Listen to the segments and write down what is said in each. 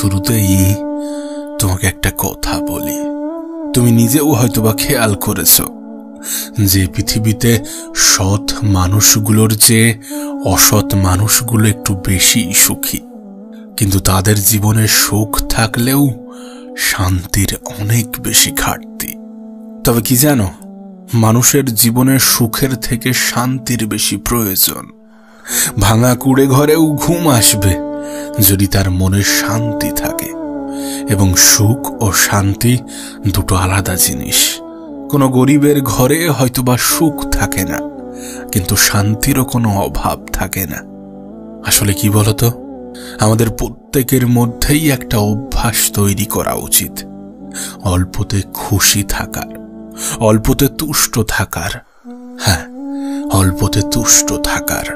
শুরুতেই তোমাকে একটা কথা বলি। তুমি নিজেও হয়তোবা খেয়াল করেছো যে পৃথিবীতে সৎ মানুষগুলোর চেয়ে অসৎ মানুষগুলো একটু বেশি সুখী, কিন্তু তাদের জীবনে সুখ থাকলেও শান্তির অনেক বেশি ঘাটতি। তবে কি জানো, মানুষের জীবনে সুখের থেকে শান্তির বেশি প্রয়োজন। ভাঙা কুড়ে ঘরেও ঘুম আসবে যদি তার মনে শান্তি থাকে, এবং সুখ ও শান্তি দুটো আলাদা জিনিস। কোনো গরিবের ঘরে হয়তোবা সুখ থাকে না, কিন্তু শান্তিরও কোনো অভাব থাকে না। আসলে কি বলতো, আমাদের প্রত্যেকের মধ্যেই একটা অভ্যাস তৈরি করা উচিত, অল্পতে খুশি থাকার, অল্পতে তুষ্ট থাকার। হ্যাঁ, অল্পতে তুষ্ট থাকার।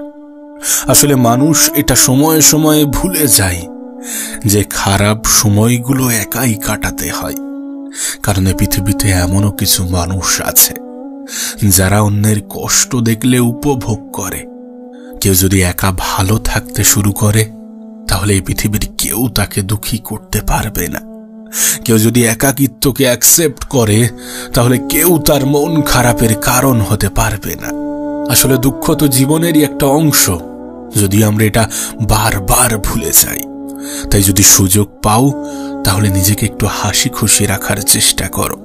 আসলে মানুষ এটা সময়ে সময়ে ভুলে যায় যে খারাপ সময়গুলো একাই কাটাতে হয়। কারণ এই পৃথিবীতে এমনও কিছু মানুষ আছে যারা অন্যের কষ্ট দেখলে উপভোগ করে। কেউ যদি একা ভালো থাকতে শুরু করে, তাহলে এই পৃথিবীর কেউ তাকে দুঃখী করতে পারবে না। কেউ যদি একাকিত্বকে অ্যাকসেপ্ট করে, তাহলে কেউ তার মন খারাপের কারণ হতে পারবে না। আসলে দুঃখ তো জীবনেরই একটা অংশ, যদি আমরা এটা বারবার ভুলে যাই। তাই যদি সুযোগ পাও, তাহলে নিজেকে একটু হাসি খুশি রাখার চেষ্টা করো,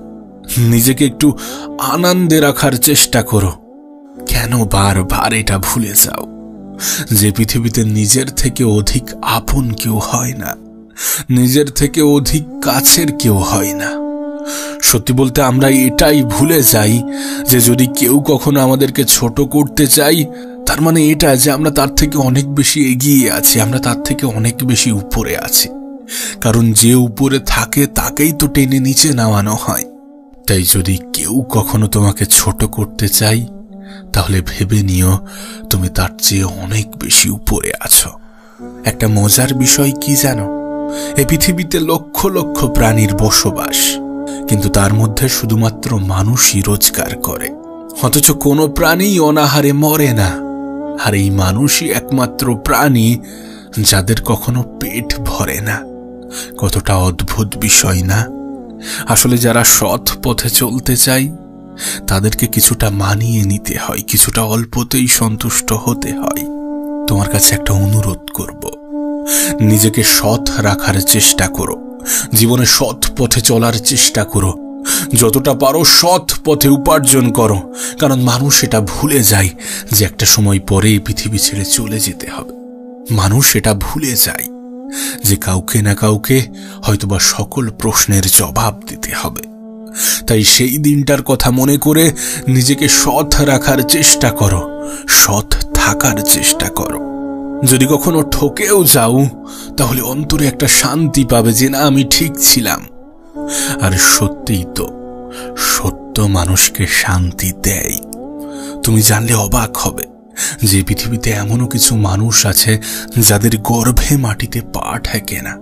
নিজেকে একটু আনন্দে রাখার চেষ্টা করো। কেন বারবার এটা ভুলে যাও যে পৃথিবীতে নিজের থেকে অধিক আপন কেউ হয় না, নিজের থেকে অধিক কাছের কেউ হয় না। সত্যি বলতে আমরা এটাই ভুলে যাই যে যদি কেউ কখনো আমাদেরকে ছোট করতে চাই, তার মানে এটা যে আমরা তার থেকে অনেক বেশি এগিয়ে আছি, আমরা তার থেকে অনেক বেশি উপরে আছি। কারণ যে উপরে থাকে তাকেই তো টেনে নিচে নামানো হয়। তাই যদি কেউ কখনো তোমাকে ছোট করতে চাই, তাহলে ভেবে নিও তুমি তার চেয়ে অনেক বেশি উপরে আছো। একটা মজার বিষয় কি জানো, এই পৃথিবীতে লক্ষ লক্ষ প্রাণীর বসবাস, কিন্তু তার মধ্যে শুধুমাত্র মানুষই রোজগার করে, অথচ কোনো প্রাণী অনাহারে মরে না। আর এই মানুষই একমাত্র প্রাণী যাদের কখনো পেট ভরে না। কতটা অদ্ভুত বিষয় না? আসলে যারা সৎ পথে চলতে চায়, তাদেরকে কিছুটা মানিয়ে নিতে হয়, কিছুটা অল্পতেই সন্তুষ্ট হতে হয়। তোমার কাছে একটা অনুরোধ করব, নিজেকে সৎ রাখার চেষ্টা করো, জীবনে সৎ পথে চলার চেষ্টা করো, যতটা পারো সৎ পথে উপার্জন করো। কারণ মানুষ এটা ভুলে যায় যে একটা সময় পরে এই পৃথিবী ছেড়ে চলে যেতে হবে। মানুষ এটা ভুলে যায় যে কাউকে না কাউকে হয়তোবা সকল প্রশ্নের জবাব দিতে হবে। তাই সেই দিনটার কথা মনে করে নিজেকে সৎ রাখার চেষ্টা করো, সৎ থাকার চেষ্টা করো। যদি কখনো ঠকেও যাও, তাহলে অন্তরে একটা শান্তি পাবে যে না, আমি ঠিক ছিলাম। আর সত্যিই তো, সত্য মানুষকে শান্তি দেয়। তুমি জানলে অবাক হবে যে পৃথিবীতে এমনও কিছু মানুষ আছে যাদের গর্ভে মাটিতে পা ঠেকে না,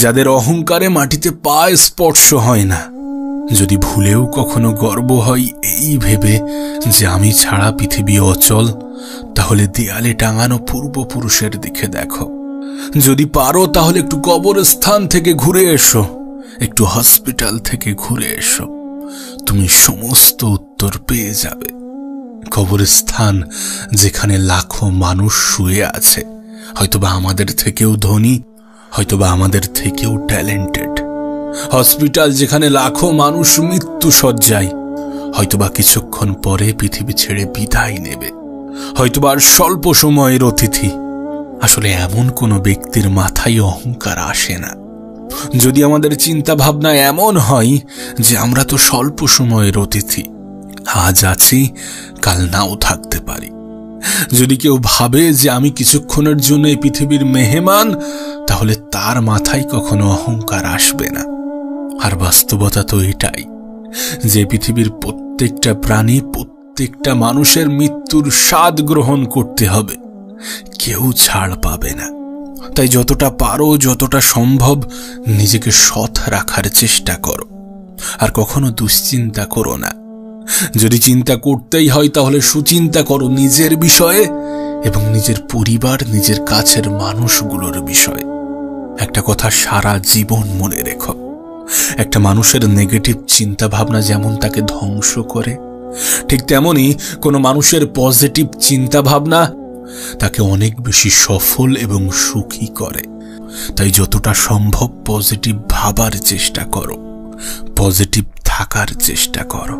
যাদের অহংকারে মাটিতে পা স্পর্শ হয় না। যদি ভুলেও কখনো গর্ব হয় এই ভেবে যে আমি ছাড়া পৃথিবী অচল, তাহলে দেয়ালে টাঙানো পূর্বপুরুষের দিকে দেখো। যদি পারো তাহলে একটু কবরস্থান থেকে ঘুরে এসো, একটু হসপিটাল থেকে ঘুরে এসো, তুমি সমস্ত উত্তর পেয়ে যাবে। কবরস্থান যেখানে লাখো মানুষ শুয়ে আছে, হয়তোবা আমাদের থেকেও ধনী, হয়তোবা আমাদের থেকেও ট্যালেন্টেড। হসপিটাল যেখানে লাখো মানুষ মৃত্যু শয্যায়, হয়তোবা কিছুক্ষণ পরে পৃথিবী ছেড়ে বিদায় নেবে, হয়তোবা আর স্বল্প সময়ের অতিথি। আসলে এমন কোনো ব্যক্তির মাথায় অহংকার আসে না। যদি আমাদের চিন্তা ভাবনা এমন হয় যে আমরা তো স্বল্প সময়ের অতিথি, আজ আছি কাল নাও থাকতে পারি, যদি কেউ ভাবে যে আমি কিছুক্ষণের জন্য এই পৃথিবীর মেহমান, তাহলে তার মাথায় কখনো অহংকার আসবে না। আর বাস্তবতা তো এটাই যে পৃথিবীর প্রত্যেকটা প্রাণী, প্রত্যেকটা মানুষের মৃত্যুর স্বাদ গ্রহণ করতে হবে, কেউ ছাড় পাবে না। তাই যতটা পারো, যতটা সম্ভব নিজেকে সৎ রাখার চেষ্টা করো, আর কখনো দুশ্চিন্তা করো না। যদি চিন্তা করতেই হয় তাহলে সুচিন্তা করো নিজের বিষয়ে এবং নিজের পরিবার, নিজের কাছের মানুষগুলোর বিষয়ে। একটা কথা সারা জীবন মনে রেখো, একটা মানুষের নেগেটিভ চিন্তা ভাবনা যেমন তাকে ধ্বংস করে, ঠিক তেমনি কোনো মানুষের পজিটিভ চিন্তা ভাবনা তাকে অনেক বেশি সফল এবং সুখী করে। তাই যতটা সম্ভব পজিটিভ ভাবার চেষ্টা করো, পজিটিভ থাকার চেষ্টা করো।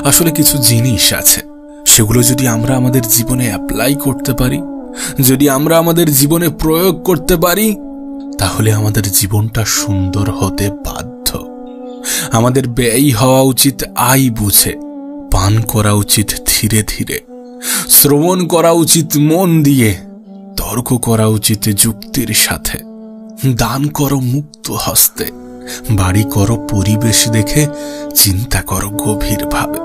আসলে কিছু জিনিস আছে, সেগুলো যদি আমরা আমাদের জীবনে অ্যাপ্লাই করতে পারি, যদি আমরা আমাদের জীবনে প্রয়োগ করতে পারি, তাহলে আমাদের জীবনটা সুন্দর হতে বাধ্য। আমাদের ব্যয় হওয়া উচিত আয় বুঝে, পান করা উচিত ধীরে ধীরে, শ্রবণ করা উচিত মন দিয়ে, তর্ক করা উচিত যুক্তির সাথে, দান করো মুক্ত হস্তে, বাড়ি করো পরিবেশ দেখে, চিন্তা করো গভীরভাবে,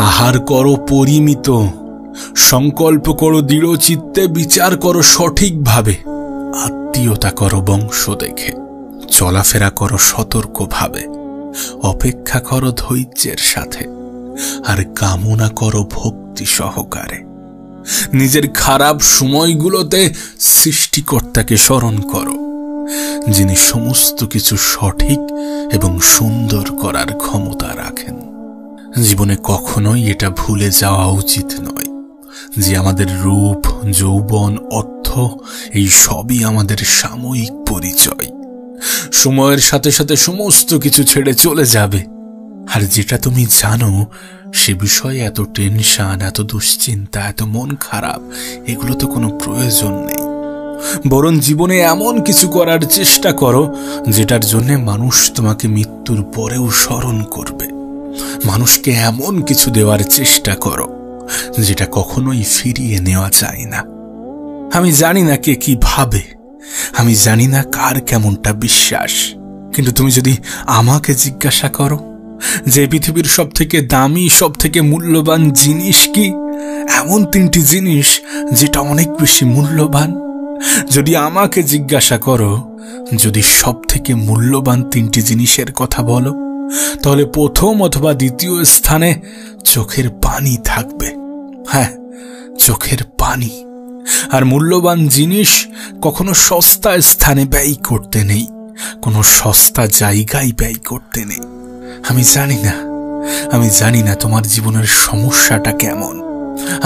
আহার করো পরিমিত, সংকল্প করো দৃঢ় চিত্তে, বিচার করো সঠিকভাবে, আত্মীয়তা করো বংশ দেখে, চলাফেরা করো সতর্কভাবে, অপেক্ষা করো ধৈর্যের সাথে, আর কামনা করো ভক্তি সহকারে। নিজের খারাপ সময়গুলোতে সৃষ্টিকর্তাকে স্মরণ করো, যিনি সমস্ত কিছু সঠিক এবং সুন্দর করার ক্ষমতা রাখেন। জীবনে কখনোই এটা ভুলে যাওয়া উচিত নয় যে আমাদের রূপ, যৌবন, অর্থ এই সবই আমাদের সাময়িক পরিচয়। সময়ের সাথে সাথে সমস্ত কিছু ছেড়ে চলে যাবে। আর যেটা তুমি জানো সে বিষয়ে এত টেনশন, এত দুশ্চিন্তা, এত মন খারাপ, এগুলো তো কোনো প্রয়োজন নেই। বরং জীবনে এমন কিছু করার চেষ্টা করো যেটার জন্য মানুষ তোমাকে মৃত্যুর পরেও স্মরণ করবে। মানুষকে এমন কিছু দেওয়ার চেষ্টা করো যেটা কখনোই ফিরিয়ে নেওয়া যায় না। আমি জানি না কে কি ভাবে, আমি জানি না কার কেমনটা বিশ্বাস, কিন্তু তুমি যদি আমাকে জিজ্ঞাসা করো যে পৃথিবীর সব থেকে দামি, সব থেকে মূল্যবান জিনিস কি, এমন 3টি জিনিস যেটা অনেক বেশি মূল্যবান, যদি আমাকে জিজ্ঞাসা করো যদি সব থেকে মূল্যবান 3টি জিনিসের কথা বলো, তাহলে প্রথম অথবা দ্বিতীয় স্থানে চোখের পানি থাকবে। হ্যাঁ, চোখের পানি। আর মূল্যবান জিনিস কখনো সস্তা স্থানে ব্যয় করতে নেই, কোনো সস্তা জায়গায় ব্যয় করতে নেই। আমি জানি না তোমার জীবনের সমস্যাটা কেমন,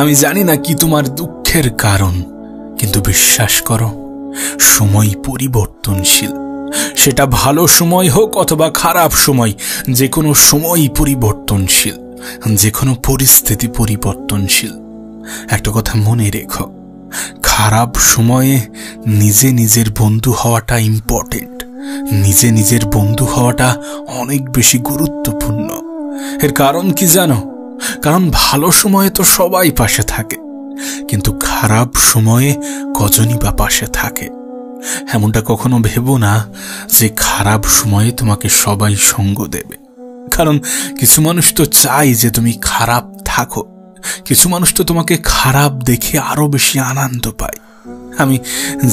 আমি জানি না কি তোমার দুঃখের কারণ, কিন্তু বিশ্বাস করো সময় পরিবর্তনশীল। সেটা ভালো সময় হোক অথবা খারাপ সময়, যে কোনো সময়ই পরিবর্তনশীল, যে কোনো পরিস্থিতি পরিবর্তনশীল। একটা কথা মনে রেখো, খারাপ সময়ে নিজে নিজের বন্ধু হওয়াটা ইম্পর্টেন্ট, নিজে নিজের বন্ধু হওয়াটা অনেক বেশি গুরুত্বপূর্ণ। এর কারণ কি জানো? কারণ ভালো সময়ে তো সবাই পাশে থাকে, কিন্তু খারাপ সময়ে কজনই বা পাশে থাকে। এমনটা কখনো ভেবো না যে খারাপ সময়ে তোমাকে সবাই সঙ্গ দেবে, কারণ কিছু মানুষ তো চায় যে তুমি খারাপ থাকো, কিছু মানুষ তো তোমাকে খারাপ দেখে আরো বেশি আনন্দ পায়। আমি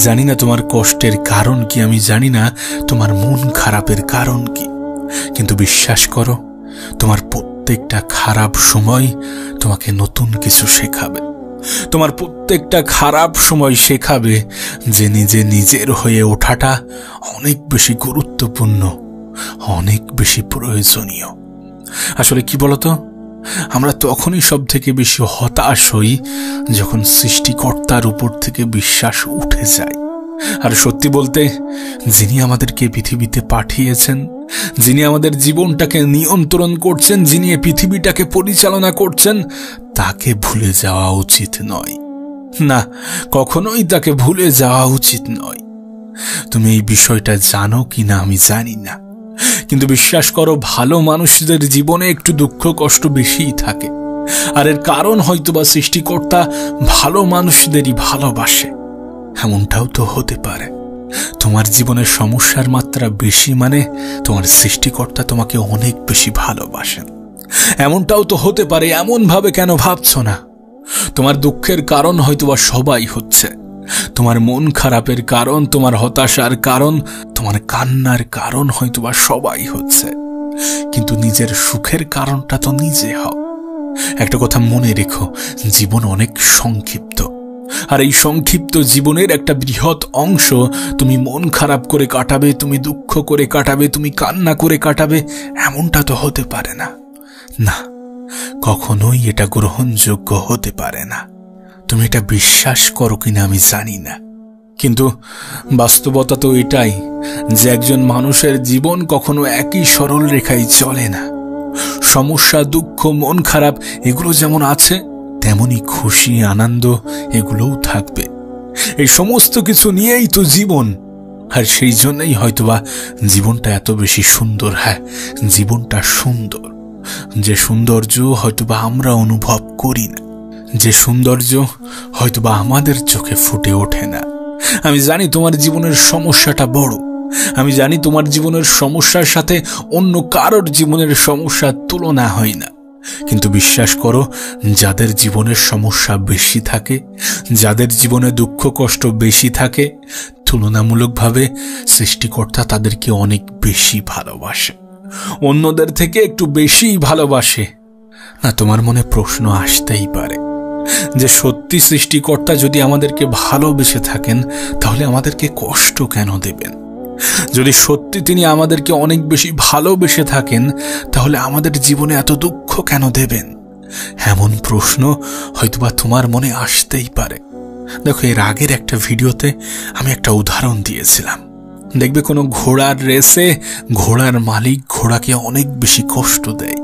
জানি না তোমার কষ্টের কারণ কি, আমি জানি না তোমার মন খারাপের কারণ কি, কিন্তু বিশ্বাস করো তোমার প্রত্যেকটা খারাপ সময় তোমাকে নতুন কিছু শেখাবে। তোমার প্রত্যেকটা খারাপ সময় শেখাবে যে নিজের হয়ে ওঠাটা অনেক বেশি গুরুত্বপূর্ণ, অনেক বেশি প্রয়োজনীয়। আসলে কি বলতো, আমরা তখনই সব থেকে বেশি হতাশ হই যখন সৃষ্টিকর্তার উপর থেকে বিশ্বাস উঠে যায়। আর সত্যি বলতে, যিনি আমাদেরকে পৃথিবীতে পাঠিয়েছেন, যিনি আমাদের জীবনটাকে নিয়ন্ত্রণ করছেন, যিনি এই পৃথিবীটাকে পরিচালনা করছেন, তাকে ভুলে যাওয়া উচিত নয়। না, কখনোই তাকে ভুলে যাওয়া উচিত নয়। তুমি এই বিষয়টা জানো কিনা আমি জানি না, কিন্তু বিশ্বাস করো ভালো মানুষদের জীবনে একটু দুঃখ কষ্ট বেশিই থাকে। আর এর কারণ হয়তোবা সৃষ্টিকর্তা ভালো মানুষদেরই ভালোবাসে। এমনটাও তো হতে পারে তোমার জীবনের সমস্যার মাত্রা বেশি মানে তোমার সৃষ্টিকর্তা তোমাকে অনেক বেশি ভালোবাসেন। এমনটাও তো হতে পারে, এমন ভাবে কেন ভাবছো না? তোমার দুঃখের কারণ হয়তোবা সবাই হচ্ছে, তোমার মন খারাপের কারণ, তোমার হতাশার কারণ, তোমার কান্নার কারণ হয়তোবা সবাই হচ্ছে, কিন্তু নিজের সুখের কারণটা তো নিজে হও। একটা কথা মনে রেখো, জীবন অনেক সংক্ষিপ্ত, আর এই সংক্ষিপ্ত জীবনের একটা বৃহৎ অংশ তুমি মন খারাপ করে কাটাবে, তুমি দুঃখ করে কাটাবে, তুমি কান্না করে কাটাবে, এমনটা তো হতে পারে না। না, কখনোই এটা গ্রহণযোগ্য হতে পারে না। তুমি এটা বিশ্বাস করো কিনা আমি জানি না, কিন্তু বাস্তবতা তো এটাই যে একজন মানুষের জীবন কখনো একই সরল রেখায় চলে না। সমস্যা, দুঃখ, মন খারাপ এগুলো যেমন আছে, তেমনি খুশি, আনন্দ এগুলোও থাকবে। এই সমস্ত কিছু নিয়েই তো জীবন। আর সেই জন্যই হয়তোবা জীবনটা এত বেশি সুন্দর। হ্যাঁ, জীবনটা সুন্দর, যে সৌন্দর্য হয়তোবা আমরা অনুভব করি না, যে সৌন্দর্য হয়তোবা আমাদের চোখে ফুটে ওঠে না। আমি জানি তোমার জীবনের সমস্যাটা বড়, আমি জানি তোমার জীবনের সমস্যার সাথে অন্য কারোর জীবনের সমস্যার তুলনা হয় না, কিন্তু বিশ্বাস করো, যাদের জীবনের সমস্যা বেশি থাকে, যাদের জীবনে দুঃখ কষ্ট বেশি থাকে, তুলনামূলকভাবে সৃষ্টিকর্তা তাদেরকে অনেক বেশি ভালোবাসে, অন্যদের থেকে একটু বেশি ভালোবাসে। না, তোমার মনে প্রশ্ন আসতেই পারে যে সত্যি সৃষ্টিকর্তা যদি আমাদেরকে ভালোবেসে থাকেন তাহলে আমাদেরকে কষ্ট কেন দেবেন? যদি সত্যি তিনি আমাদেরকে অনেক বেশি ভালোবেসে থাকেন তাহলে আমাদের জীবনে এত দুঃখ কেন দেবেন? এমন প্রশ্ন হয়তোবা তোমার মনে আসতেই পারে। দেখো, এর আগের একটা ভিডিওতে আমি একটা উদাহরণ দিয়েছিলাম। দেখবে কোনো ঘোড়ার রেসে ঘোড়ার মালিক ঘোড়াকে অনেক বেশি কষ্ট দেয়।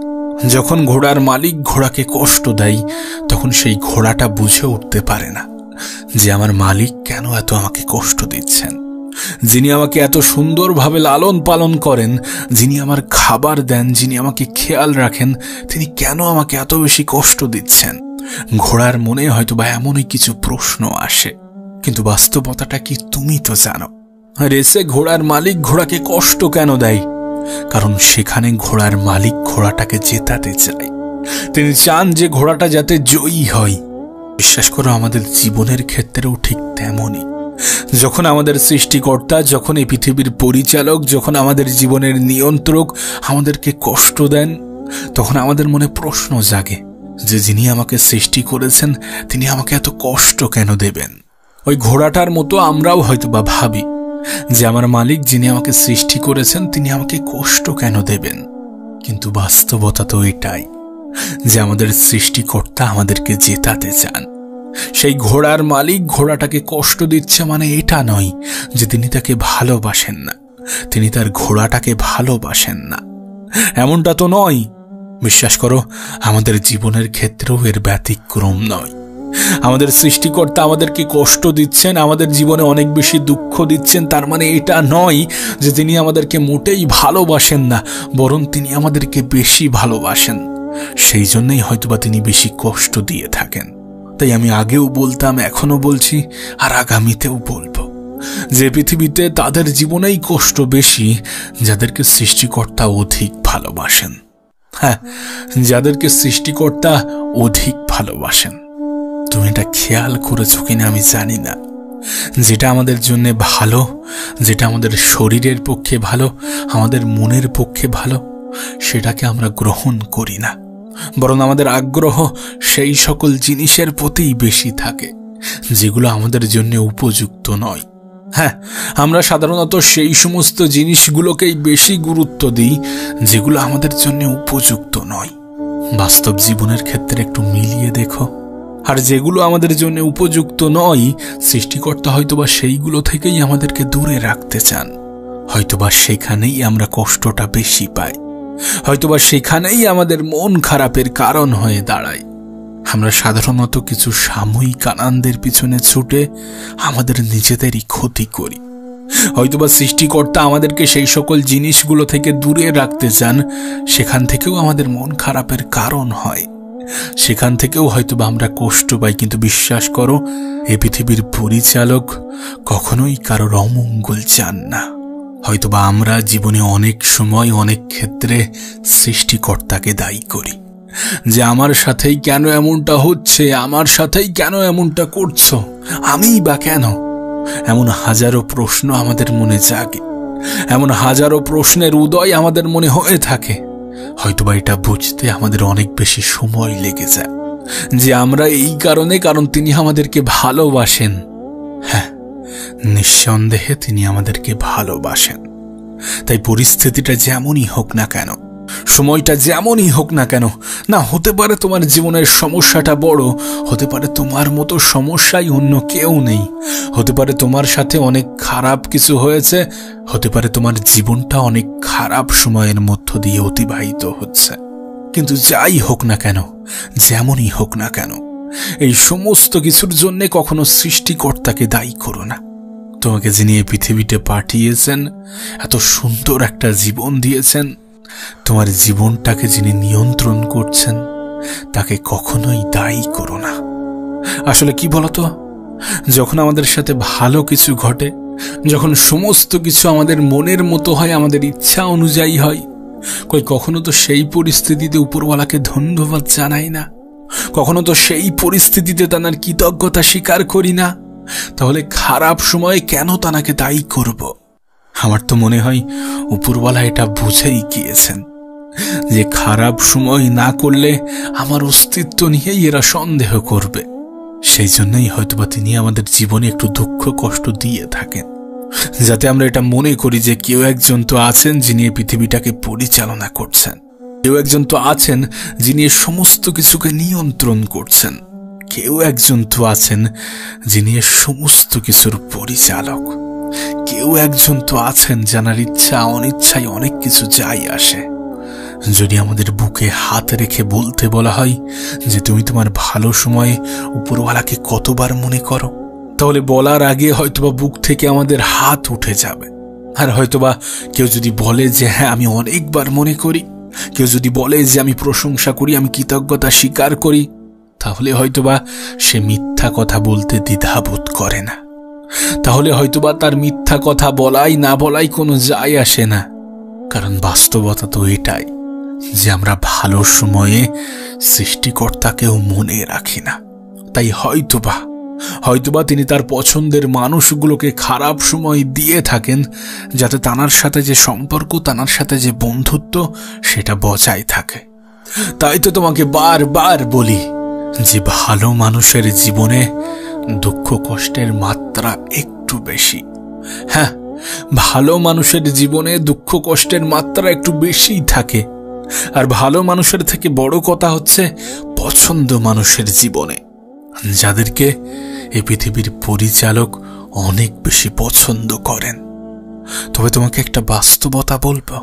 যখন ঘোড়ার মালিক ঘোড়াকে কষ্ট দেয় তখন সেই ঘোড়াটা বুঝে উঠতে পারে না যে আমার মালিক কেন এত আমাকে কষ্ট দিচ্ছেন। যিনি আমাকে এত সুন্দরভাবে লালন পালন করেন, যিনি আমার খাবার দেন, যিনি আমাকে খেয়াল রাখেন, তিনি কেন আমাকে এত বেশি কষ্ট দিচ্ছেন? ঘোড়ার মনে হয়তোবা এমনই কিছু প্রশ্ন আসে। কিন্তু বাস্তবতাটা কি তুমি তো জানো, রেসে ঘোড়ার মালিক ঘোড়াকে কষ্ট কেন দেয়? কারণ সেখানে ঘোড়ার মালিক ঘোড়াটাকে জেতাতে চায়। তিনি চান যে ঘোড়াটা যাতে জয়ী হয়। বিশ্বাস করো, আমাদের জীবনের ক্ষেত্রেও ঠিক তেমনই। যখন আমাদের সৃষ্টিকর্তা, যখন এই পৃথিবীর পরিচালক, যখন আমাদের জীবনের নিয়ন্ত্রক আমাদেরকে কষ্ট দেন, তখন আমাদের মনে প্রশ্ন জাগে যে যিনি আমাকে সৃষ্টি করেছেন তিনি আমাকে এত কষ্ট কেন দেবেন? ওই ঘোড়াটার মতো আমরাও হয়তোবা ভাবি যে আমার মালিক যিনি আমাকে সৃষ্টি করেছেন তিনি আমাকে কষ্ট কেন দেবেন? কিন্তু বাস্তবতা তো এটাই যে আমাদের সৃষ্টিকর্তা আমাদেরকে জেতাতে চান। সেই ঘোড়ার মালিক ঘোড়াটাকে কষ্ট দিচ্ছে মানে এটা নয় যে তিনি তাকে ভালোবাসেন না, তিনি তার ঘোড়াটাকে ভালোবাসেন না, এমনটা তো নয়। বিশ্বাস করো, আমাদের জীবনের ক্ষেত্রেও এর ব্যতিক্রম নয়। আমাদের সৃষ্টিকর্তা আমাদেরকে কষ্ট দিচ্ছেন, আমাদের জীবনে অনেক বেশি দুঃখ দিচ্ছেন, তার মানে এটা নয় যে তিনি আমাদেরকে মোটেই ভালোবাসেন না, বরং তিনি আমাদেরকে বেশি ভালোবাসেন। সেই জন্যই হয়তোবা তিনি বেশি কষ্ট দিয়ে থাকেন। তাই আমি আগেও বলতাম, এখনো বলছি, আর আগামীতেও বলবো যে পৃথিবীতে তাদের জীবনেই কষ্ট বেশি যাদেরকে সৃষ্টিকর্তা অধিক ভালোবাসেন। হ্যাঁ, যাদেরকে সৃষ্টিকর্তা অধিক ভালোবাসেন। তুমি এটা খেয়াল করেছো কিনা আমি জানি না, যেটা আমাদের জন্য ভালো, যেটা আমাদের শরীরের পক্ষে ভালো, আমাদের মনের পক্ষে ভালো, সেটাকে আমরা গ্রহণ করি না, বরং আমাদের আগ্রহ সেই সকল জিনিসের প্রতিই বেশি থাকে যেগুলো আমাদের জন্য উপযুক্ত নয়। হ্যাঁ, আমরা সাধারণত সেই সমস্ত জিনিসগুলোকেই বেশি গুরুত্ব দিই যেগুলো আমাদের জন্য উপযুক্ত নয়। বাস্তব জীবনের ক্ষেত্রে একটু মিলিয়ে দেখো, আর যেগুলো আমাদের জন্য উপযুক্ত নয়, সৃষ্টিকর্তা হয়তোবা সেইগুলো থেকেই আমাদেরকে দূরে রাখতে চান। হয়তোবা সেখানেই আমরা কষ্টটা বেশি পাই, হয়তোবা সেখানেই আমাদের মন খারাপের কারণ হয়ে দাঁড়ায়। আমরা সাধারণত কিছু সাময়িক আনন্দের পিছনে ছুটে আমাদের নিজেদেরই ক্ষতি করি। হয়তোবা সৃষ্টিকর্তা আমাদেরকে সেই সকল জিনিসগুলো থেকে দূরে রাখতে চান, সেখান থেকেও আমাদের মন খারাপের কারণ হয়, সেখান থেকেও হয়তোবা আমরা কষ্ট পাই। কিন্তু বিশ্বাস করো, এই পৃথিবীর পরিচালক কখনোই কারোর অমঙ্গল চান না। হয়তোবা আমরা জীবনে অনেক সময় অনেক ক্ষেত্রে সৃষ্টিকর্তাকে দায়ী করি যে আমার সাথেই কেন এমনটা হচ্ছে, আমার সাথেই কেন এমনটা করছো, আমিই বা কেন? এমন হাজারো প্রশ্ন আমাদের মনে জাগে, এমন হাজারো প্রশ্নের উদয় আমাদের মনে হয়ে থাকে। হয়তোবা এটা বুঝতে আমাদের অনেক বেশি সময় লেগে যায়, যে আমরা এই কারণ তিনি আমাদেরকে ভালোবাসেন। হ্যাঁ, নিঃসন্দেহে তিনি আমাদেরকে ভালোবাসেন। তাই পরিস্থিতিটা যেমনই হোক না কেন, সময়টা যেমনই হোক না কেন, না হতে পারে তোমার জীবনের সমস্যাটা বড়, হতে পারে তোমার মতো সমস্যাই অন্য কেউ নেই, হতে পারে তোমার সাথে অনেক খারাপ কিছু হয়েছে, হতে পারে তোমার জীবনটা অনেক খারাপ সময়ের মধ্য দিয়ে অতিবাহিত হচ্ছে। কিন্তু যাই হোক না কেন, যেমনই হোক না কেন, এই সমস্ত কিছুর জন্য কখনো সৃষ্টিকর্তাকে দায়ী করো না। তোমাকে যিনি এই পৃথিবীতে পাঠিয়েছেন, এত সুন্দর একটা জীবন দিয়েছেন, তোমার জীবনটাকে যিনি নিয়ন্ত্রণ করছেন, তাকে কখনোই দায়ী করো না। আসলে কি বলতো, যখন আমাদের সাথে ভালো কিছু ঘটে, যখন সমস্ত কিছু আমাদের মনের মতো হয়, আমাদের ইচ্ছা অনুযায়ী হয়, কখনো তো সেই পরিস্থিতিতে উপরওয়ালাকে ধন্যবাদ জানাই না, কখনো তো সেই পরিস্থিতিতে তার কৃতজ্ঞতা স্বীকার করি না। তাহলে খারাপ সময়ে কেন তাকে দায়ী করব? আমার তো মনে হয় উপরওয়ালা এটা বুঝেই গিয়েছেন যে খারাপ সময় না করলে আমার অস্তিত্ব নিয়েই এরা সন্দেহ করবে। সেই জন্যই হয়তোবা তিনি আমাদের জীবনে একটু দুঃখ কষ্ট দিয়ে থাকেন, যাতে আমরা এটা মনে করি যে কেউ একজন তো আছেন যিনি এই পৃথিবীটাকে পরিচালনা করছেন, কেউ একজন তো আছেন যিনি সমস্ত কিছুকে নিয়ন্ত্রণ করছেন, কেউ একজন তো আছেন যিনি সমস্ত কিছুর পরিচালক, কেউ একজন তো আছেন যার ইচ্ছা অনিচ্ছায় অনেক কিছু যাই আসে। যদি আমাদের বুকে হাত রেখে বলতে বলা হয় যে তুমি তোমার ভালো সময়ে উপরওয়ালাকে কতবার মনে করো, তাহলে বলার আগে হয়তোবা বুক থেকে আমাদের হাত উঠে যাবে। আর হয়তোবা কেউ যদি বলে যে হ্যাঁ আমি অনেকবার মনে করি, কেউ যদি বলে যে আমি প্রশংসা করি, আমি কৃতজ্ঞতা স্বীকার করি, তাহলে হয়তোবা সে মিথ্যা কথা বলতে দ্বিধাবোধ করে না। তাহলে হয়তোবা তার মিথ্যা কথা বলাই না বলাই কোনো যায় আসে না। কারণ বাস্তবতা তো এটাই যে আমরা ভালো সময়ে সৃষ্টিকর্তাকেও মনে রাখি না। তাই হয়তোবা তিনি তার পছন্দের মানুষগুলোকে খারাপ সময় দিয়ে থাকেন, যাতে তানার সাথে যে সম্পর্ক, তানার সাথে যে বন্ধুত্ব, সেটা বজায় থাকে। তাই তো তোমাকে বারবার বলি যে ভালো মানুষের জীবনে দুঃখ কষ্টের মাত্রা একটু বেশি। হ্যাঁ, ভালো মানুষের জীবনে দুঃখ কষ্টের মাত্রা একটু বেশিই থাকে। আর ভালো মানুষের থেকে বড় কথা হচ্ছে পছন্দ মানুষের জীবনে, যাদেরকে এই পৃথিবীর পরিচালক অনেক বেশি পছন্দ করেন। তবে তোমাকে একটা বাস্তবতা বলবো,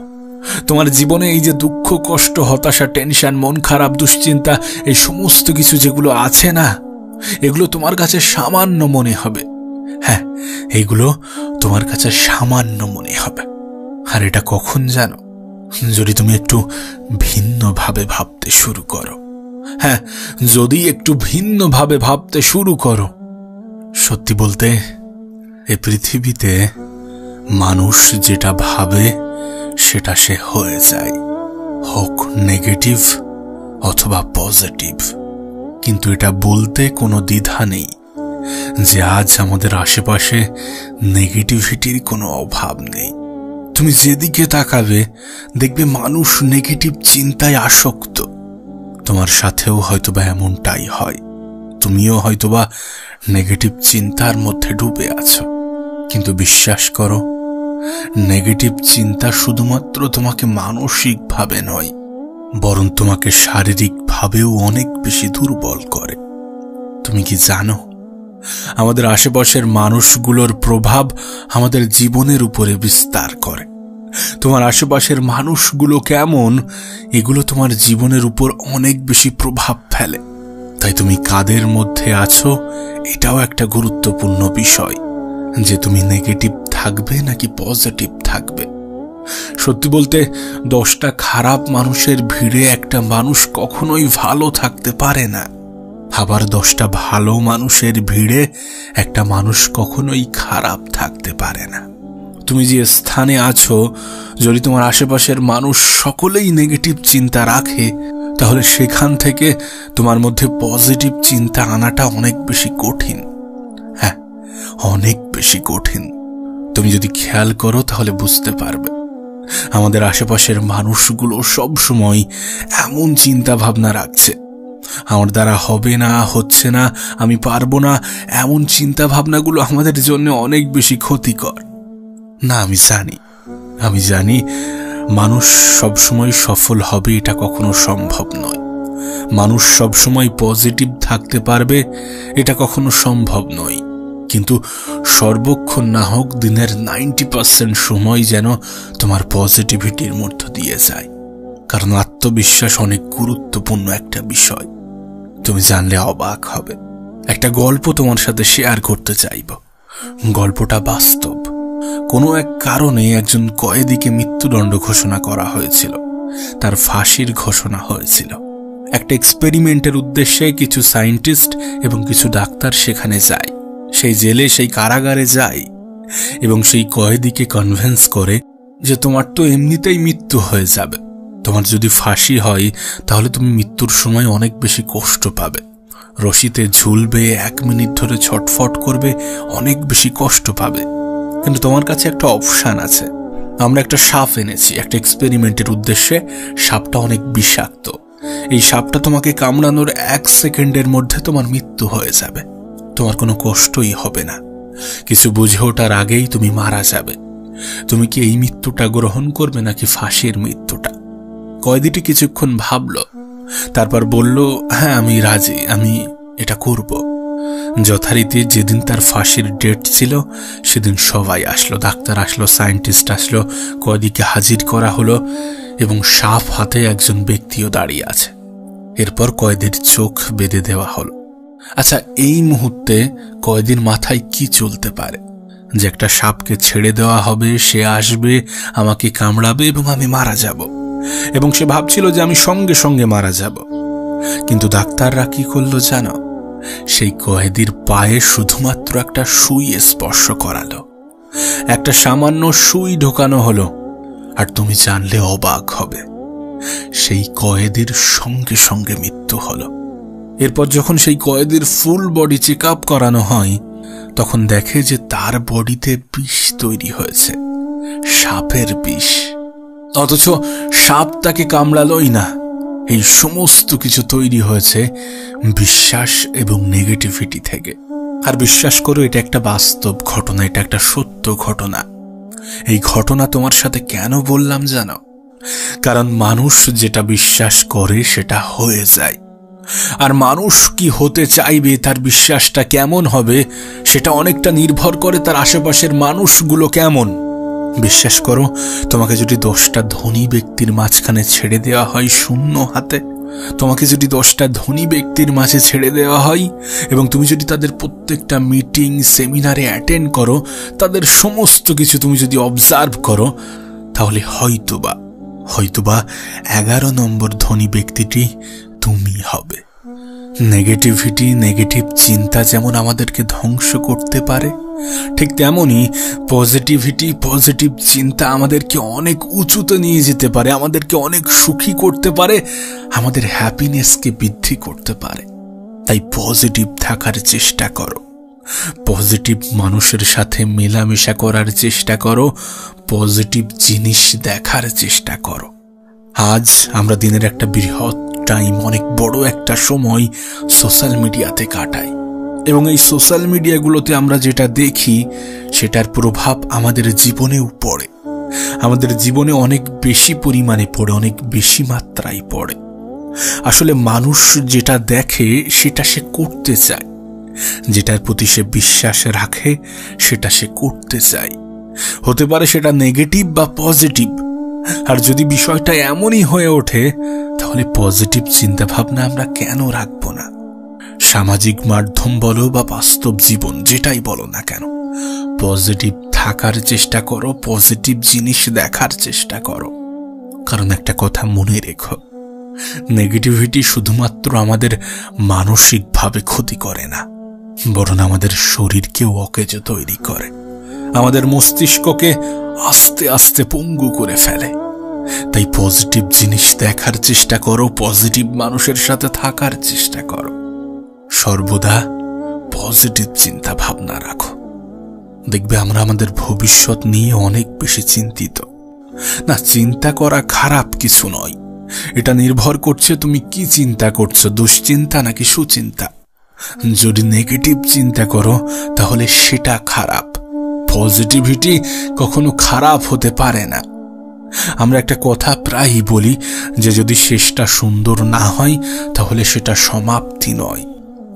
তোমার জীবনে এই যে দুঃখ কষ্ট, হতাশা, টেনশন, মন খারাপ, দুশ্চিন্তা, এই সমস্ত কিছু যেগুলো আছে না, এগুলো তোমার কাছে সামান্য মনে হবে। হ্যাঁ, এগুলো তোমার কাছে সামান্য মনে হবে। আর এটা কখন জানো? যদি তুমি একটু ভিন্নভাবে ভাবতে শুরু করো। হ্যাঁ, যদি একটু ভিন্নভাবে ভাবতে শুরু করো। সত্যি বলতে এই পৃথিবীতে মানুষ যেটা ভাবে সেটা সে হয়ে যায়, হোক নেগেটিভ অথবা পজিটিভ। কিন্তু এটা বলতে কোনো দ্বিধা নেই যে আজ আমাদের আশেপাশে নেগেটিভিটির কোনো অভাব নেই। তুমি যেদিকে তাকাবে দেখবে মানুষ নেগেটিভ চিন্তায় আসক্ত। তোমার সাথেও হয়তোবা এমনটাই হয়, তুমিও হয়তোবা নেগেটিভ চিন্তার মধ্যে ডুবে আছো। কিন্তু বিশ্বাস করো, নেগেটিভ চিন্তা শুধুমাত্র তোমাকে মানসিকভাবে নয়, বরং তোমাকে শারীরিকভাবেও অনেক বেশি দুর্বল করে। তুমি কি জানো, আমাদের আশেপাশের মানুষগুলোর প্রভাব আমাদের জীবনের উপরে বিস্তার করে। তোমার আশেপাশের মানুষগুলো কেমন, এগুলো তোমার জীবনের উপর অনেক বেশি প্রভাব ফেলে। তাই তুমি কাদের মধ্যে আছো, এটাও একটা গুরুত্বপূর্ণ বিষয়, যে তুমি নেগেটিভ থাকবে নাকি পজিটিভ থাকবে। সত্যি বলতে 10টা খারাপ মানুষের ভিড়ে একটা মানুষ কখনোই ভালো থাকতে পারে না। আবার 10টা ভালো মানুষের ভিড়ে একটা মানুষ কখনোই খারাপ থাকতে পারে না। তুমি যে স্থানে আছো, যদি তোমার আশেপাশের মানুষ সকলেই নেগেটিভ চিন্তা রাখে, তাহলে সেখান থেকে তোমার মধ্যে পজিটিভ চিন্তা আনাটা অনেক বেশি কঠিন। হ্যাঁ, অনেক বেশি কঠিন। তুমি যদি খেয়াল করো তাহলে বুঝতে পারবে আমাদের আশেপাশের মানুষগুলো সব সময় এমন চিন্তা ভাবনা রাখছে, আমার দ্বারা হবে না, হচ্ছে না, আমি পারবো না, এমন চিন্তা ভাবনাগুলো আমাদের জন্য অনেক বেশি ক্ষতিকর। না, আমি জানি মানুষ সবসময় সফল হবে এটা কখনো সম্ভব নয়। মানুষ সবসময় পজিটিভ থাকতে পারবে এটা কখনো সম্ভব নয়। কিন্তু সর্বক্ষণ না হোক দিনের 90% সময় যেন তোমার পজিটিভিটির মধ্য দিয়ে যায়। কারণ আত্মবিশ্বাস অনেক গুরুত্বপূর্ণ একটা বিষয়। তুমি জানলে অবাক হবে। একটা গল্প তোমার সাথে শেয়ার করতে চাইব। গল্পটা বাস্তব। কোনো এক কারণে একজন কয়েদিকে মৃত্যুদণ্ড ঘোষণা করা হয়েছিল। তার ফাঁসির ঘোষণা হয়েছিল। একটা এক্সপেরিমেন্টের উদ্দেশ্যে কিছু সায়েন্টিস্ট এবং কিছু ডাক্তার সেখানে যায়, সেই জেলে, সেই কারাগারে যায় এবং সেই কয়েদিকে কনভিন্স করে যে তোমার তো এমনিতেই মৃত্যু হয়ে যাবে, তোমার যদি ফাঁসি হয় তাহলে তুমি মৃত্যুর সময় অনেক বেশি কষ্ট পাবে, রশিতে ঝুলবে, 1 মিনিট ধরে ছটফট করবে, অনেক বেশি কষ্ট পাবে। কিন্তু তোমার কাছে একটা অপশন আছে। আমরা একটা সাপ এনেছি একটা এক্সপেরিমেন্টের উদ্দেশ্যে। সাপটা অনেক বিষাক্ত। এই সাপটা তোমাকে কামড়ানোর 1 সেকেন্ডের মধ্যে তোমার মৃত্যু হয়ে যাবে। তোমার কোনো কষ্টই হবে না। কিছু বুঝে ওঠার আগেই তুমি মারা যাবে। তুমি কি এই মৃত্যুটা গ্রহণ করবে নাকি ফাঁসির মৃত্যুটা? কয়েদিটি কিছুক্ষণ ভাবল, তারপর বলল, হ্যাঁ, আমি রাজি, আমি এটা করব। যথারীতি যেদিন তার ফাঁসির ডেট ছিল সেদিন সবাই আসলো, ডাক্তার আসলো, সায়েন্টিস্ট আসলো, কয়েদিকে হাজির করা হলো এবং সাপ হাতে একজন ব্যক্তিও দাঁড়িয়ে আছে। এরপর কয়েদির চোখ বেঁধে দেওয়া হলো। আচ্ছা, এই মুহূর্তে কয়েদির মাথায় কি চলতে পারে? যে একটা সাপকে ছেড়ে দেওয়া হবে, সে আসবে, আমাকে কামড়াবে এবং আমি মারা যাব, এবং সে ভাবছিল যে আমি সঙ্গে সঙ্গে মারা যাব। কিন্তু ডাক্তাররা কি করলো জানো? সেই কয়েদির পায়ে শুধুমাত্র একটা সুই স্পর্শ করালো, একটা সামান্য সুই ঢোকানো হলো, আর তুমি জানলে অবাক হবে, সেই কয়েদির সঙ্গে সঙ্গে মৃত্যু হলো। এরপর যখন সেই কয়েদির ফুল বডি চেক আপ করানো হয় তখন দেখে যে তার বডিতে বিষ তৈরি হয়েছে, সাপের বিষ। অথচ সাপ তাকে কামড়ালোই না। এই সমস্ত কিছু তৈরি হয়েছে বিশ্বাস এবং নেগেটিভিটি থেকে। আর বিশ্বাস করো, এটা একটা বাস্তব ঘটনা, এটা একটা সত্য ঘটনা। এই ঘটনা তোমার সাথে কেন বললাম জানো? কারণ মানুষ যেটা বিশ্বাস করে সেটা হয়ে যায়। আর মানুষ কি হতে চাইবে, তার বিশ্বাসটা কেমন হবে, সেটা অনেকটা নির্ভর করে তার আশেপাশের মানুষগুলো কেমন। বিশ্বাস করো, তোমাকে যদি 10টা ধনী ব্যক্তির মাঝখানে ছেড়ে দেওয়া হয় শূন্য হাতে, তোমাকে যদি 10টা ধনী ব্যক্তির মাঝে ছেড়ে দেওয়া হয় এবং তুমি যদি তাদের প্রত্যেকটা মিটিং, সেমিনারে অ্যাটেন্ড করো, তাদের সমস্ত কিছু তুমি যদি অবজার্ভ করো, তাহলে হয়তোবা 11 নম্বর ধনী ব্যক্তিটি তুমি হবে। নেগেটিভিটি, নেগেটিভ চিন্তা যেমন আমাদেরকে ধ্বংস করতে পারে, ঠিক তেমনি পজিটিভিটি, পজিটিভ চিন্তা আমাদেরকে অনেক উঁচুতে নিয়ে যেতে পারে, আমাদেরকে অনেক সুখী করতে পারে, আমাদের হ্যাপিনেসকে বৃদ্ধি করতে পারে। তাই পজিটিভ থাকার চেষ্টা করো, পজিটিভ মানুষের সাথে মেলামেশা করার চেষ্টা করো, পজিটিভ জিনিস দেখার চেষ্টা করো। আজ আমরা দিনের একটা বৃহৎ টাইম, অনেক বড় একটা সময় সোশ্যাল মিডিয়াতে কাটাই, এবং এই সোশ্যাল মিডিয়াগুলোতে আমরা যেটা দেখি সেটার প্রভাব আমাদের জীবনেও পড়ে, আমাদের জীবনে অনেক বেশি পরিমাণে পড়ে, অনেক বেশি মাত্রায় পড়ে। আসলে মানুষ যেটা দেখে সেটা সে করতে চায়, যেটার প্রতি সে বিশ্বাস রাখে সেটা সে করতে চায়। হতে পারে সেটা নেগেটিভ বা পজিটিভ। আর যদি বিষয়টা এমনই হয়ে ওঠে তাহলে পজিটিভ চিন্তা ভাবনা আমরা কেন রাখবো না? সামাজিক মাধ্যম বলো বা বাস্তব জীবন, যেটাই বলো না কেন, পজিটিভ থাকার চেষ্টা করো, পজিটিভ জিনিস দেখার চেষ্টা করো। কারণ একটা কথা মনে রেখো, নেগেটিভিটি শুধুমাত্র আমাদের মানসিকভাবে ক্ষতি করে না, বরং আমাদের শরীরকেও অকেজ তৈরি করে, আমাদের মস্তিষ্ককে আস্তে আস্তে পঙ্গু করে ফেলে। তাই পজিটিভ জিনিস দেখার চেষ্টা করো, পজিটিভ মানুষের সাথে থাকার চেষ্টা করো, সর্বদা পজিটিভ চিন্তা ভাবনা রাখো। দেখবে আমরা আমাদের ভবিষ্যৎ নিয়ে অনেক বেশি চিন্তিত। না, চিন্তা করা খারাপ কিছু নয়, এটা নির্ভর করছে তুমি কি চিন্তা করছো, দুশ্চিন্তা নাকি সুচিন্তা। যদি নেগেটিভ চিন্তা করো তাহলে সেটা খারাপ। পজিটিভিটি কখনো খারাপ হতে পারে না। আমরা একটা কথা প্রায়ই বলি যে যদি শেষটা সুন্দর না হয় তাহলে সেটা সমাপ্তি নয়,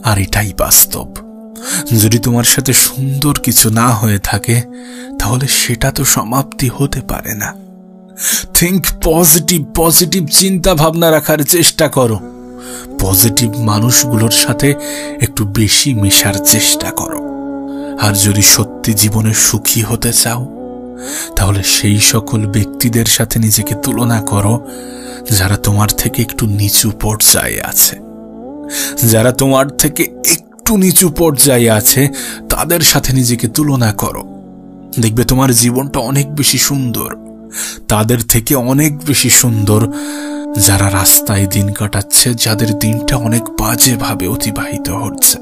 আর এটাই বাস্তব। যদি তোমার সাথে সুন্দর কিছু না হয়ে থাকে তাহলে সেটা তো সমাপ্তি হতে পারে না। থিঙ্ক পজিটিভ, পজিটিভ চিন্তা ভাবনা রাখার চেষ্টা করো। পজিটিভ মানুষগুলোর সাথে একটু বেশি মেশার চেষ্টা করো। আর যদি সত্যি জীবনে সুখী হতে চাও তাহলে সেই সকল ব্যক্তিদের সাথে নিজেকে তুলনা করো যারা তোমার থেকে একটু নিচু পর্যায়ে আছে। যারা তোমার থেকে একটু নিচু পর্যায়ে আছে তাদের সাথে নিজেকে তুলনা করো। দেখবে তোমার জীবনটা অনেক বেশি সুন্দর, তাদের থেকে অনেক বেশি সুন্দর যারা রাস্তায় দিন কাটাচ্ছে, যাদের দিনটা অনেক বাজেভাবে অতিবাহিত হচ্ছে।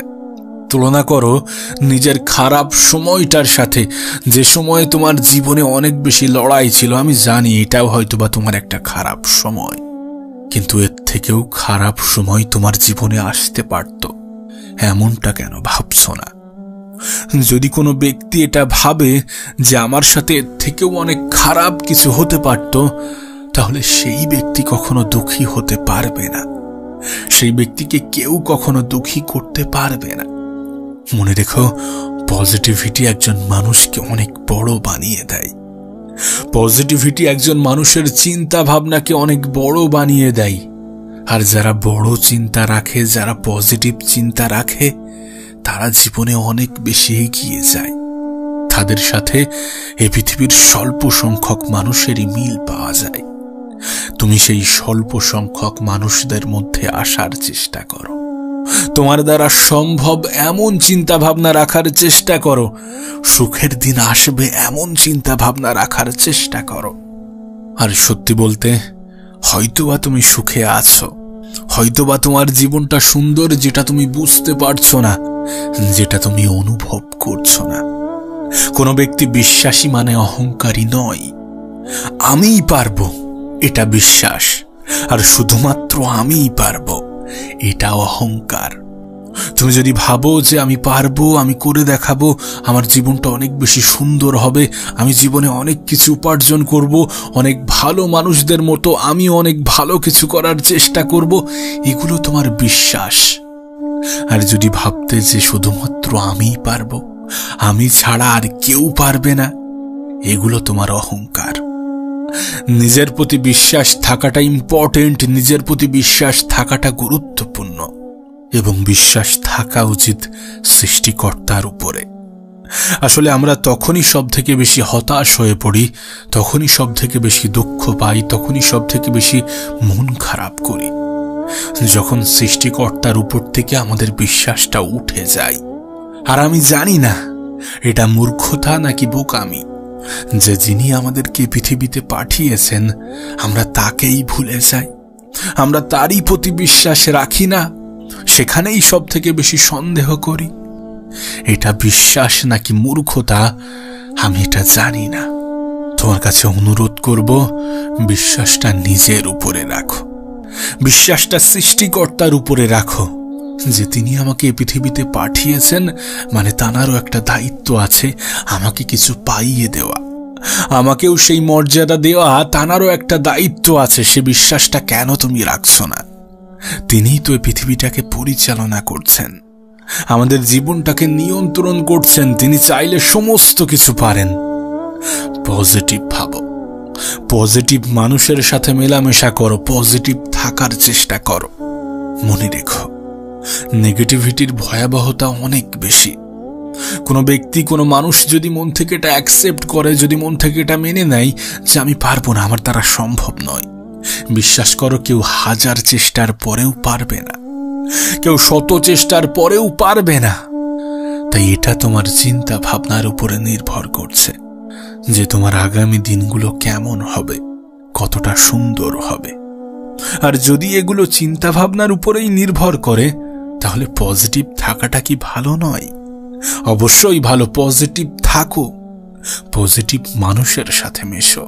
তুলনা করো নিজের খারাপ সময়টার সাথে, যে সময়ে তোমার জীবনে অনেক বেশি লড়াই ছিল। আমি জানি এটাও হয়তোবা তোমার একটা খারাপ সময়, কিন্তু এর থেকেও খারাপ সময় তোমার জীবনে আসতে পারত। এমনটা কেন ভাবছো না? যদি কোনো ব্যক্তি এটা ভাবে যে আমার সাথে এর থেকেও অনেক খারাপ কিছু হতে পারত, তাহলে সেই ব্যক্তি কখনো দুঃখী হতে পারবে না। সেই ব্যক্তিকে কেউ কখনো দুঃখী করতে পারবে না। মনে রেখো, পজিটিভিটি একজন মানুষকে অনেক বড় বানিয়ে দেয়। পজিটিভিটি একজন মানুষের চিন্তা ভাবনাকে অনেক বড় বানিয়ে দেয়। আর যারা বড় চিন্তা রাখে, যারা পজিটিভ চিন্তা রাখে, তারা জীবনে অনেক বেশি এগিয়ে যায়। তাদের সাথে এই পৃথিবীর স্বল্প সংখ্যক মানুষেরই মিল পাওয়া যায়। তুমি সেই স্বল্প সংখ্যক মানুষদের মধ্যে আসার চেষ্টা করো। তোমার দ্বারা সম্ভব এমন চিন্তা ভাবনা রাখার চেষ্টা করো। সুখের দিন আসবে এমন চিন্তা ভাবনা রাখার চেষ্টা করো। আর সত্যি বলতে, হয়তোবা তুমি সুখে আছো, হয়তোবা তোমার জীবনটা সুন্দর, যেটা তুমি বুঝতে পারছো না, যেটা তুমি অনুভব করছো না। কোনো ব্যক্তি বিশ্বাসী মানে অহংকারী নয়। আমিই পারবো, এটা বিশ্বাস। আর শুধুমাত্র আমিই পারবো, এটা অহংকার। তুমি যদি ভাবো যে আমি পারবো, আমি করে দেখাবো, আমার জীবনটা অনেক বেশি সুন্দর হবে, আমি জীবনে অনেক কিছু উপার্জন করব, অনেক ভালো মানুষদের মতো আমি অনেক ভালো কিছু করার চেষ্টা করব, এগুলো তোমার বিশ্বাস। আর যদি ভাবতে যে শুধুমাত্র আমিই পারবো, আমি ছাড়া আর কেউ পারবে না, এগুলো তোমার অহংকার। নিজের প্রতি বিশ্বাস থাকাটা ইম্পর্টেন্ট, নিজের প্রতি বিশ্বাস থাকাটা গুরুত্বপূর্ণ, এবং বিশ্বাস থাকা উচিত সৃষ্টিকর্তার উপরে। আসলে আমরা তখনই সব থেকে বেশি হতাশ হয়ে পড়ি, তখনই সব থেকে বেশি দুঃখ পাই, তখনই সব থেকে বেশি মন খারাপ করি, যখন সৃষ্টিকর্তার উপর থেকে আমাদের বিশ্বাসটা উঠে যায়। আর আমি জানি না এটা মূর্খতা নাকি বোকামি, যে যিনি আমাদেরকে পৃথিবীতে পাঠিয়েছেন আমরা তাকেই ভুলে যাই, আমরা তারই প্রতি বিশ্বাস রাখি না, সেখানেই সব থেকে বেশি সন্দেহ করি। এটা বিশ্বাস নাকি মূর্খতা আমি এটা জানি না। তোমার কাছে অনুরোধ করব, বিশ্বাসটা নিজের উপরে রাখো, বিশ্বাসটা সৃষ্টিকর্তার উপরে রাখো, যে তিনি আমাকে এই পৃথিবীতে পাঠিয়েছেন, মানে তাঁরও একটা দায়িত্ব আছে আমাকে কিছু পাইয়ে দেওয়া, আমাকেও সেই মর্যাদা দেওয়া, তাঁরও একটা দায়িত্ব আছে। সে বিশ্বাসটা কেন তুমি রাখছো না? তিনিই তো এই পৃথিবীটাকে পরিচালনা করছেন, আমাদের জীবনটাকে নিয়ন্ত্রণ করছেন। তিনি চাইলে সমস্ত কিছু পারেন। পজিটিভ ভাবো, পজিটিভ মানুষের সাথে মেলামেশা করো, পজিটিভ থাকার চেষ্টা করো। মনে রেখো, নেগেটিভিটির ভয়াবহতা অনেক বেশি। কোনো ব্যক্তি, কোনো মানুষ যদি মন থেকে এটা অ্যাকসেপ্ট করে, যদি মন থেকে এটা মেনে নেয় যে আমি পারবো না, আমার দ্বারা সম্ভব নয়, বিশ্বাস করো কেউ 1000 চেষ্টার পরেও পারবে না, কেউ 100 চেষ্টার পরেও পারবে না। তাই এটা তোমার চিন্তা ভাবনার উপরে নির্ভর করছে যে তোমার আগামী দিনগুলো কেমন হবে, কতটা সুন্দর হবে। আর যদি এগুলো চিন্তা ভাবনার উপরেই নির্ভর করে, তাহলে পজিটিভ থাকাটা কি ভালো নয়? অবশ্যই ভালো। পজিটিভ থাকো, পজিটিভ মানুষের সাথে মেশো,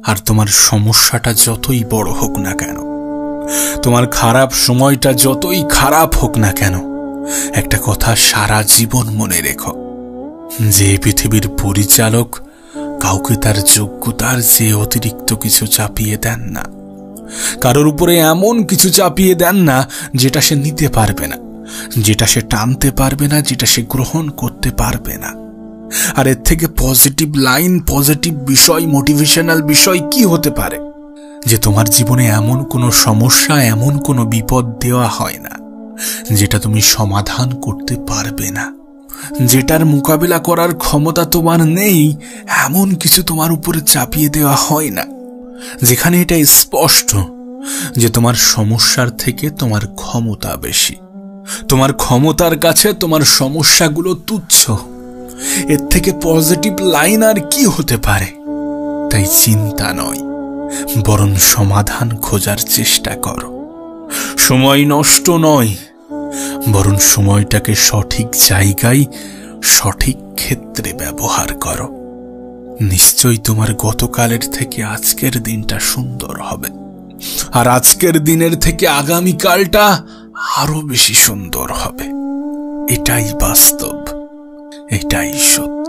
আর তোমার সমস্যাটা যতই বড় হোক না কেন, তোমার খারাপ সময়টা যতই খারাপ হোক না কেন, একটা কথা সারা জীবন মনে রেখো, যে পৃথিবীর পরিচালক কাউকে তার যোগ্যতার যে অতিরিক্ত কিছু চাপিয়ে দেন না। কারোর উপরে এমন কিছু চাপিয়ে দেন না যেটা সে নিতে পারবে না, যেটা সে টানতে পারবে না, যেটা সে গ্রহণ করতে পারবে না। আর এর থেকে পজিটিভ লাইন, পজিটিভ বিষয়, মোটিভেশনাল বিষয় কি হতে পারে? যে তোমার জীবনে এমন কোনো সমস্যা, এমন কোনো বিপদ দেওয়া হয় না যেটা তুমি সমাধান করতে পারবে না, যেটার মোকাবিলা করার ক্ষমতা তোমার নেই, এমন কিছু তোমার উপরে চাপিয়ে দেওয়া হয় না, যেখানে এটা স্পষ্ট যে তোমার সমস্যার থেকে তোমার ক্ষমতা বেশি, তোমার ক্ষমতার কাছে তোমার সমস্যাগুলো তুচ্ছ। এর থেকে পজিটিভ লাইন আর কি হতে পারে? তাই চিন্তা নয়, বরং সমাধান খোঁজার চেষ্টা করো। সময় নষ্ট নয়, বরং সময়টাকে সঠিক জায়গায়, সঠিক ক্ষেত্রে ব্যবহার করো। নিশ্চয়ই তোমার গতকালের থেকে আজকের দিনটা সুন্দর হবে, আর আজকের দিনের থেকে আগামীকালটা আরো বেশি সুন্দর হবে। এটাই বাস্তব, এটাই সত্য।